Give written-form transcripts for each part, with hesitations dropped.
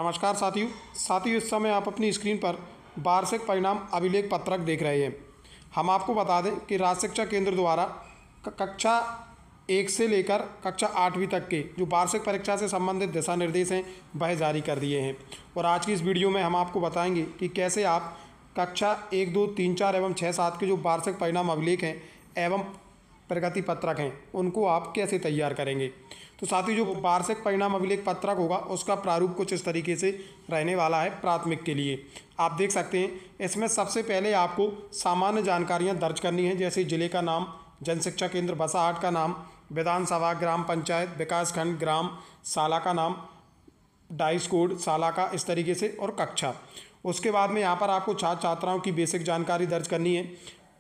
नमस्कार साथियों, इस समय आप अपनी स्क्रीन पर वार्षिक परिणाम अभिलेख पत्रक देख रहे हैं। हम आपको बता दें कि राज्य शिक्षा केंद्र द्वारा कक्षा 1 से लेकर कक्षा 8वीं तक के जो वार्षिक परीक्षा से संबंधित दिशा निर्देश हैं वह जारी कर दिए हैं। और आज की इस वीडियो में हम आपको बताएंगे कि कैसे आप कक्षा 1, 2, 3, 4 एवं 6, 7 के जो वार्षिक परिणाम अभिलेख हैं एवं प्रगति पत्रक हैं उनको आप कैसे तैयार करेंगे। तो साथियों, जो वार्षिक परिणाम अभिलेख पत्रक होगा उसका प्रारूप कुछ इस तरीके से रहने वाला है। प्राथमिक के लिए आप देख सकते हैं, इसमें सबसे पहले आपको सामान्य जानकारियां दर्ज करनी है, जैसे जिले का नाम, जनशिक्षा केंद्र बसाहट का नाम, विधानसभा, ग्राम पंचायत, विकासखंड, ग्राम, शाला का नाम, डाइस कोड शाला का, इस तरीके से, और कक्षा। उसके बाद में यहाँ पर आपको छात्र छात्राओं की बेसिक जानकारी दर्ज करनी है।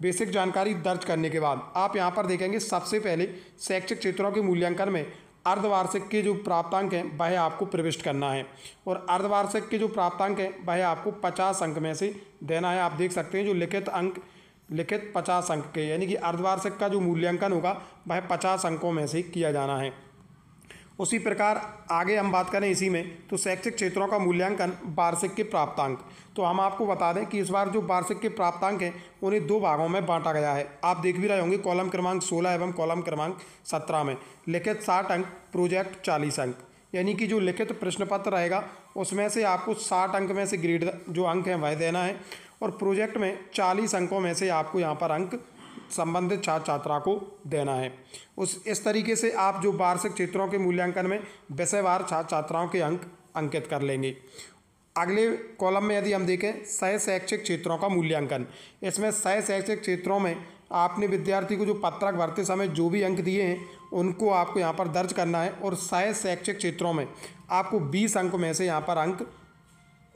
बेसिक जानकारी दर्ज करने के बाद आप यहाँ पर देखेंगे सबसे पहले शैक्षिक क्षेत्रों के मूल्यांकन में अर्धवार्षिक के जो प्राप्तांक हैं वह आपको प्रविष्ट करना है। और अर्धवार्षिक के जो प्राप्तांक हैं वह आपको 50 अंक में से देना है। आप देख सकते हैं जो लिखित 50 अंक के, यानी कि अर्धवार्षिक का जो मूल्यांकन होगा वह 50 अंकों में से किया जाना है। उसी प्रकार आगे हम बात करें इसी में, तो शैक्षिक क्षेत्रों का मूल्यांकन वार्षिक के प्राप्तांक। तो हम आपको बता दें कि इस बार जो वार्षिक के प्राप्तांक हैं उन्हें 2 भागों में बांटा गया है। आप देख भी रहे होंगे, कॉलम क्रमांक 16 एवं कॉलम क्रमांक 17 में लिखित 60 अंक, प्रोजेक्ट 40 अंक। यानी कि जो लिखित प्रश्न पत्र रहेगा उसमें से आपको 60 अंक में से ग्रेड जो अंक हैं वह देना है, और प्रोजेक्ट में 40 अंकों में से आपको यहाँ पर अंक संबंधित छात्र छात्रा को देना है। इस तरीके से आप जो वार्षिक क्षेत्रों के मूल्यांकन में विषयवार छात्र छात्राओं के अंक अंकित कर लेंगे। अगले कॉलम में यदि हम देखें सह शैक्षिक क्षेत्रों का मूल्यांकन, इसमें सह शैक्षिक क्षेत्रों में आपने विद्यार्थी को जो पत्रक भरते समय जो भी अंक दिए हैं उनको आपको यहाँ पर दर्ज करना है, और सह शैक्षिक क्षेत्रों में आपको 20 अंक में से यहाँ पर अंक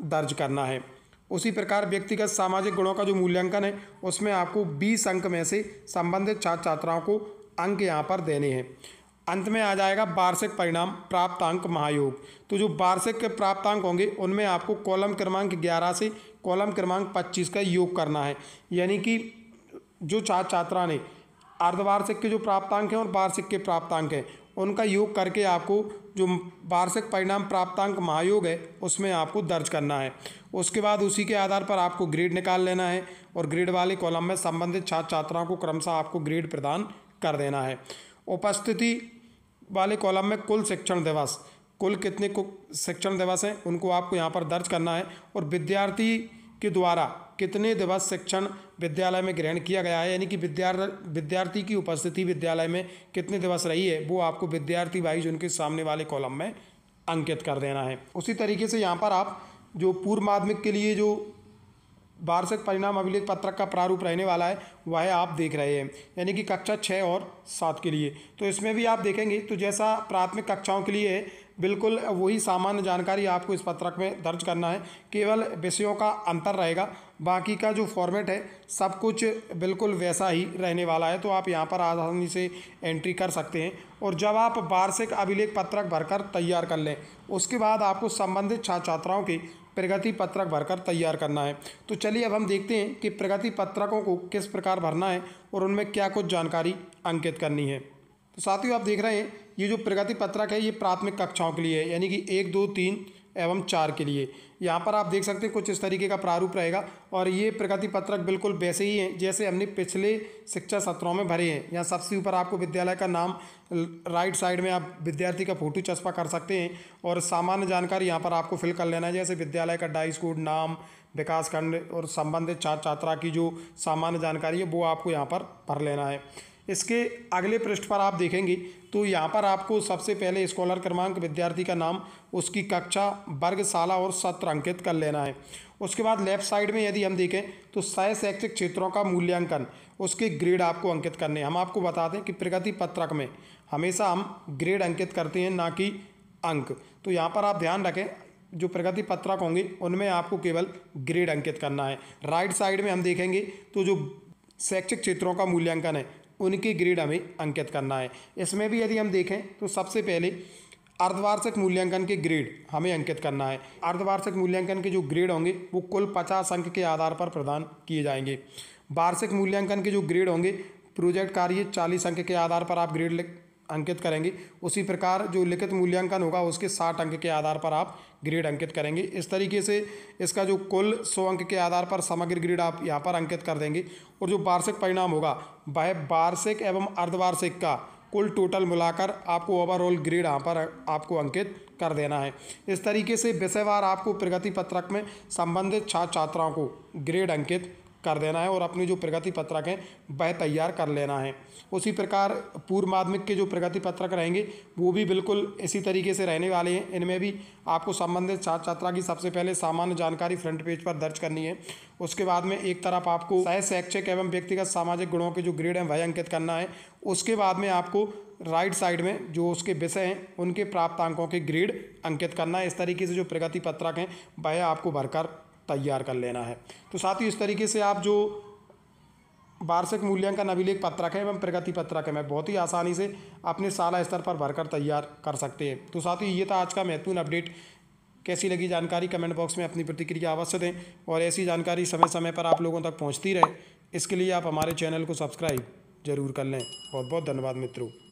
दर्ज करना है। उसी प्रकार व्यक्तिगत सामाजिक गुणों का जो मूल्यांकन है उसमें आपको 20 अंक में से संबंधित छात्र छात्राओं को अंक यहाँ पर देने हैं। अंत में आ जाएगा वार्षिक परिणाम प्राप्तांक महायोग। तो जो वार्षिक के प्राप्तांक होंगे उनमें आपको कॉलम क्रमांक 11 से कॉलम क्रमांक 25 का योग करना है। यानी कि जो छात्र छात्रा ने अर्धवार्षिक के जो प्राप्तांक हैं और वार्षिक के प्राप्तांक हैं उनका योग करके आपको जो वार्षिक परिणाम प्राप्तांक महायोग है उसमें आपको दर्ज करना है। उसके बाद उसी के आधार पर आपको ग्रेड निकाल लेना है, और ग्रेड वाले कॉलम में संबंधित छात्र छात्राओं को क्रमशः आपको ग्रेड प्रदान कर देना है। उपस्थिति वाले कॉलम में कुल शिक्षण दिवस, कुल कितने शिक्षण दिवस हैं उनको आपको यहाँ पर दर्ज करना है, और विद्यार्थी के द्वारा कितने दिवस शिक्षण विद्यालय में ग्रहण किया गया है, यानी कि विद्यार्थी की उपस्थिति विद्यालय में कितने दिवस रही है वो आपको विद्यार्थी वाइज उनके सामने वाले कॉलम में अंकित कर देना है। उसी तरीके से यहाँ पर आप जो पूर्व माध्यमिक के लिए जो वार्षिक परिणाम अभिलेख पत्रक का प्रारूप रहने वाला है वह आप देख रहे हैं, यानी कि कक्षा 6 और 7 के लिए। तो इसमें भी आप देखेंगे तो जैसा प्राथमिक कक्षाओं के लिए है बिल्कुल वही सामान्य जानकारी आपको इस पत्रक में दर्ज करना है, केवल विषयों का अंतर रहेगा। बाकी का जो फॉर्मेट है सब कुछ बिल्कुल वैसा ही रहने वाला है। तो आप यहाँ पर आसानी से एंट्री कर सकते हैं। और जब आप वार्षिक अभिलेख पत्रक भरकर तैयार कर लें उसके बाद आपको संबंधित छात्र छात्राओं के प्रगति पत्रक भरकर तैयार करना है। तो चलिए अब हम देखते हैं कि प्रगति पत्रकों को किस प्रकार भरना है और उनमें क्या कुछ जानकारी अंकित करनी है। तो साथियों, आप देख रहे हैं ये जो प्रगति पत्रक है ये प्राथमिक कक्षाओं के लिए है, यानी कि 1, 2, 3 एवं 4 के लिए। यहाँ पर आप देख सकते हैं कुछ इस तरीके का प्रारूप रहेगा, और ये प्रगति पत्रक बिल्कुल वैसे ही हैं जैसे हमने पिछले शिक्षा सत्रों में भरे हैं। यहाँ सबसे ऊपर आपको विद्यालय का नाम, राइट साइड में आप विद्यार्थी का फोटो चस्पा कर सकते हैं, और सामान्य जानकारी यहाँ पर आपको फिल कर लेना है, जैसे विद्यालय का डाइस कोड, नाम, विकासखंड और संबंधित छात्र छात्रा की जो सामान्य जानकारी है वो आपको यहाँ पर भर लेना है। इसके अगले पृष्ठ पर आप देखेंगे तो यहाँ पर आपको सबसे पहले स्कॉलर क्रमांक, विद्यार्थी का नाम, उसकी कक्षा, वर्ग, शाला और सत्र अंकित कर लेना है। उसके बाद लेफ्ट साइड में यदि हम देखें तो सह शैक्षिक क्षेत्रों का मूल्यांकन, उसके ग्रेड आपको अंकित करने हैं। हम आपको बता दें कि प्रगति पत्रक में हमेशा हम ग्रेड अंकित करते हैं, ना कि अंक। तो यहाँ पर आप ध्यान रखें जो प्रगति पत्रक होंगे उनमें आपको केवल ग्रेड अंकित करना है। राइट साइड में हम देखेंगे तो जो शैक्षिक क्षेत्रों का मूल्यांकन है उनके ग्रेड हमें अंकित करना है। इसमें भी यदि हम देखें तो सबसे पहले अर्धवार्षिक मूल्यांकन के ग्रेड हमें अंकित करना है। अर्धवार्षिक मूल्यांकन के जो ग्रेड होंगे वो कुल 50 अंक के आधार पर प्रदान किए जाएंगे। वार्षिक मूल्यांकन के जो ग्रेड होंगे प्रोजेक्ट कार्य 40 अंक के आधार पर आप ग्रेड अंकित करेंगे। उसी प्रकार जो लिखित मूल्यांकन होगा उसके 60 अंक के आधार पर आप ग्रेड अंकित करेंगे। इस तरीके से इसका जो कुल 100 अंक के आधार पर समग्र ग्रेड आप यहाँ पर अंकित कर देंगे। और जो वार्षिक परिणाम होगा वह वार्षिक एवं अर्धवार्षिक का कुल टोटल मिलाकर आपको ओवरऑल ग्रेड यहाँ पर आपको अंकित कर देना है। इस तरीके से विषयवार आपको प्रगति पत्रक में संबंधित छात्र छात्राओं को ग्रेड अंकित कर देना है और अपनी जो प्रगति पत्रक हैं वह तैयार कर लेना है। उसी प्रकार पूर्व माध्यमिक के जो प्रगति पत्रक रहेंगे वो भी बिल्कुल इसी तरीके से रहने वाले हैं। इनमें भी आपको संबंधित छात्र छात्रा की सबसे पहले सामान्य जानकारी फ्रंट पेज पर दर्ज करनी है। उसके बाद में एक तरफ आपको शैक्षिक एवं व्यक्तिगत सामाजिक गुणों के जो ग्रेड हैं वह अंकित करना है। उसके बाद में आपको राइट साइड में जो उसके विषय हैं उनके प्राप्तांकों के ग्रेड अंकित करना है। इस तरीके से जो प्रगति पत्रक हैं वह आपको भरकर तैयार कर लेना है। तो साथ ही इस तरीके से आप जो वार्षिक मूल्यांकन अभिलेख पत्रक है एवं प्रगति पत्रक है मैं बहुत ही आसानी से अपने शाला स्तर पर भरकर तैयार कर सकते हैं। तो साथ ही ये था आज का महत्वपूर्ण अपडेट। कैसी लगी जानकारी कमेंट बॉक्स में अपनी प्रतिक्रिया अवश्य दें और ऐसी जानकारी समय समय पर आप लोगों तक पहुँचती रहे इसके लिए आप हमारे चैनल को सब्सक्राइब जरूर कर लें। बहुत बहुत धन्यवाद मित्रों।